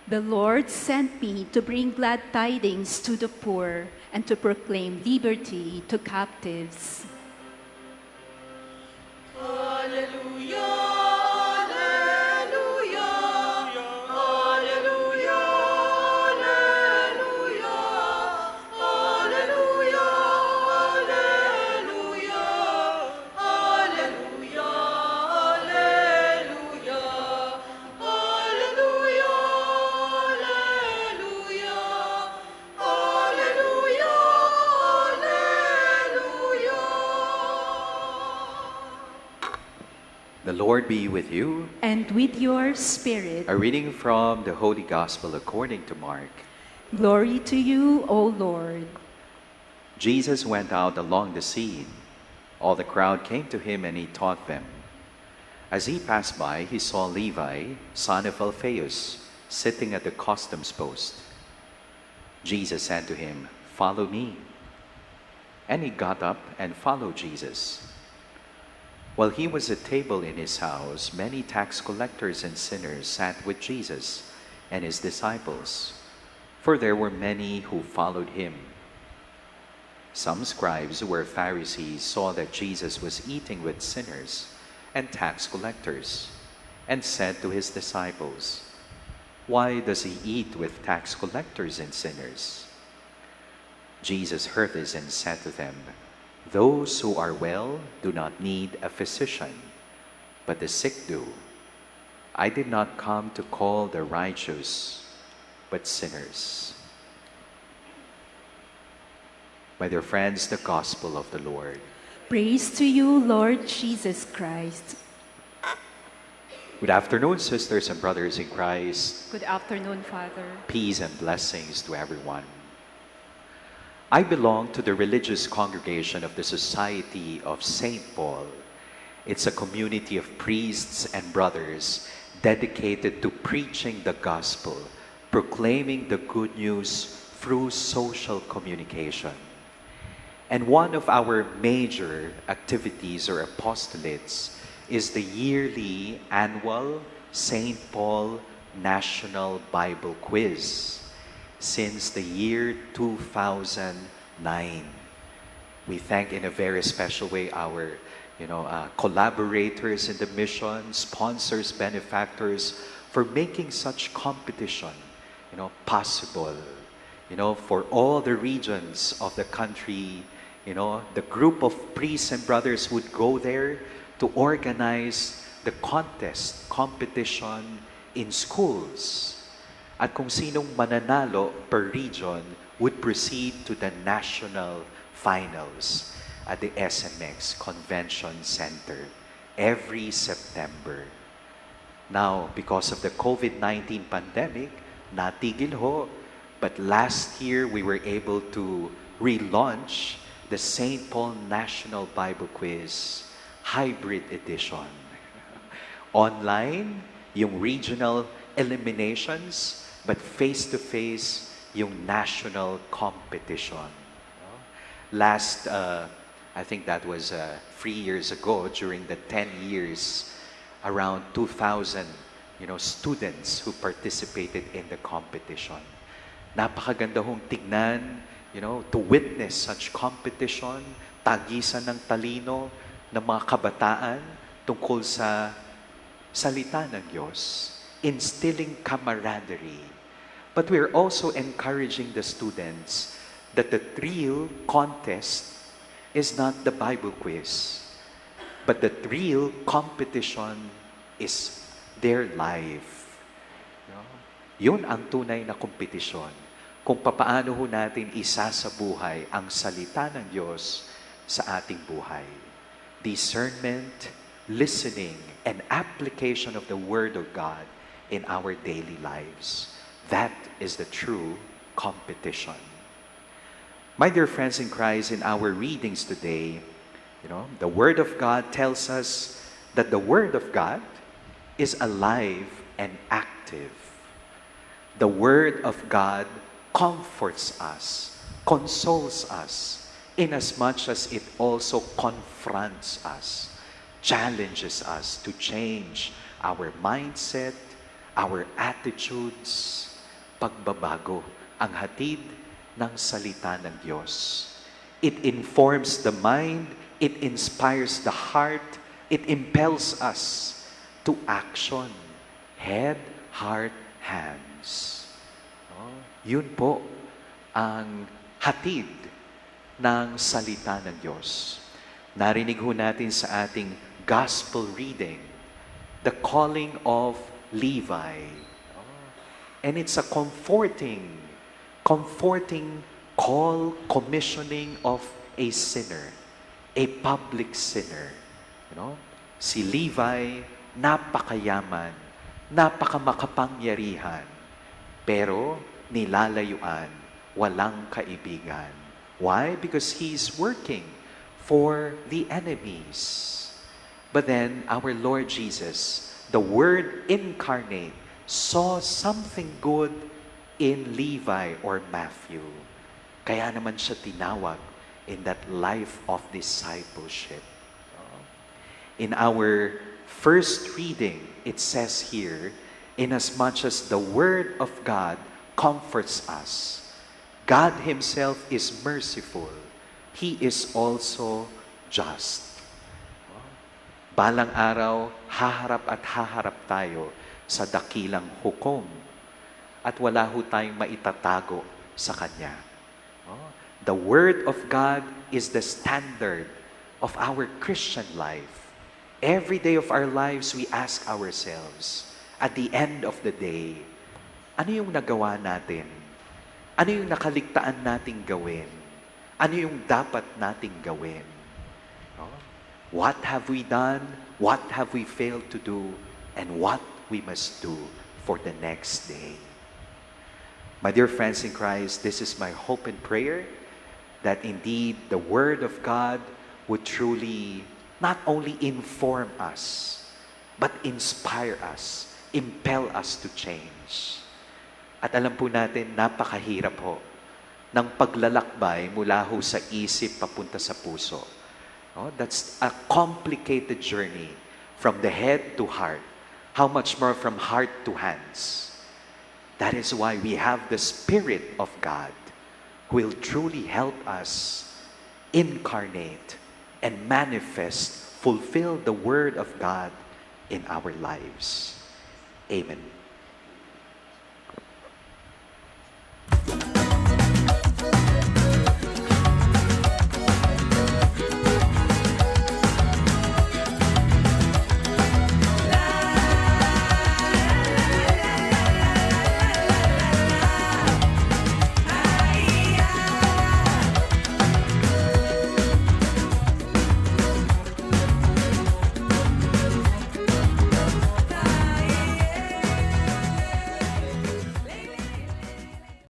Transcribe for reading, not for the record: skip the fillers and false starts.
The Lord sent me to bring glad tidings to the poor and to proclaim liberty to captives. The Lord be with you. And with your spirit. A reading from the Holy Gospel according to Mark. Glory to you, O Lord. Jesus went out along the sea. All the crowd came to him and he taught them. As he passed by, he saw Levi, son of Alphaeus, sitting at the customs post. Jesus said to him, "Follow me." And he got up and followed Jesus. While he was at table in his house, many tax collectors and sinners sat with Jesus and his disciples, for there were many who followed him. Some scribes who were Pharisees saw that Jesus was eating with sinners and tax collectors, and said to his disciples, "Why does he eat with tax collectors and sinners?" Jesus heard this and said to them, "Those who are well do not need a physician, but the sick do. I did not come to call the righteous, but sinners." My dear friends, the Gospel of the Lord. Praise to you, Lord Jesus Christ. Good afternoon, sisters and brothers in Christ. Good afternoon, Father. Peace and blessings to everyone. I belong to the religious congregation of the Society of St. Paul. It's a community of priests and brothers dedicated to preaching the gospel, proclaiming the good news through social communication. And one of our major activities or apostolates is the yearly annual St. Paul National Bible Quiz. Since the year 2009. We thank in a very special way our collaborators in the mission, sponsors, benefactors, for making such competition possible. For all the regions of the country, the group of priests and brothers would go there to organize the competition in schools. At kung sinong mananalo per region would proceed to the national finals at the SMX Convention Center every September. Now, because of the COVID-19 pandemic, natigil ho. But last year, we were able to relaunch the St. Paul National Bible Quiz Hybrid Edition. Online, yung regional eliminations, but face-to-face yung national competition. Last, I think that was 3 years ago, during the 10 years, around 2,000 students who participated in the competition. Napakaganda hong tignan, to witness such competition, tagisan ng talino ng mga kabataan tungkol sa salita ng Diyos, instilling camaraderie. But we're also encouraging the students that the real contest is not the Bible quiz, but the real competition is their life. Yun ang tunay na kompetisyon. Kung papaano ho natin isasabuhay ang salita ng Diyos sa ating buhay. Discernment, listening, and application of the Word of God in our daily lives. That is the true competition. My dear friends in Christ, in our readings today, the Word of God tells us that the Word of God is alive and active. The Word of God comforts us, consoles us, inasmuch as it also confronts us, challenges us to change our mindset, our attitudes, pagbabago ang hatid ng salita ng Diyos. It informs the mind, it inspires the heart, it impels us to action. Head, heart, hands. No? Yun po ang hatid ng salita ng Diyos. Narinig ho natin sa ating gospel reading, the calling of Levi. And it's a comforting call, commissioning of a sinner, a public sinner. Si Levi, napakayaman, napakamakapangyarihan, pero nilalayuan, walang kaibigan. Why? Because he's working for the enemies. But then, our Lord Jesus, the Word incarnate, saw something good in Levi or Matthew. Kaya naman siya tinawag in that life of discipleship. In our first reading, it says here, inasmuch as the Word of God comforts us, God Himself is merciful. He is also just. Balang araw, haharap tayo sa dakilang hukom at wala ho tayong maitatago sa Kanya. The Word of God is the standard of our Christian life. Every day of our lives, we ask ourselves, at the end of the day, ano yung nagawa natin? Ano yung nakaligtaan nating gawin? Ano yung dapat nating gawin? What have we done? What have we failed to do? And what we must do for the next day? My dear friends in Christ, this is my hope and prayer that indeed the Word of God would truly not only inform us, but inspire us, impel us to change. At alam po natin, napakahirap ho ng paglalakbay mula ho sa isip papunta sa puso. That's a complicated journey from the head to heart. How much more from heart to hands? That is why we have the Spirit of God who will truly help us incarnate and manifest, fulfill the Word of God in our lives. Amen.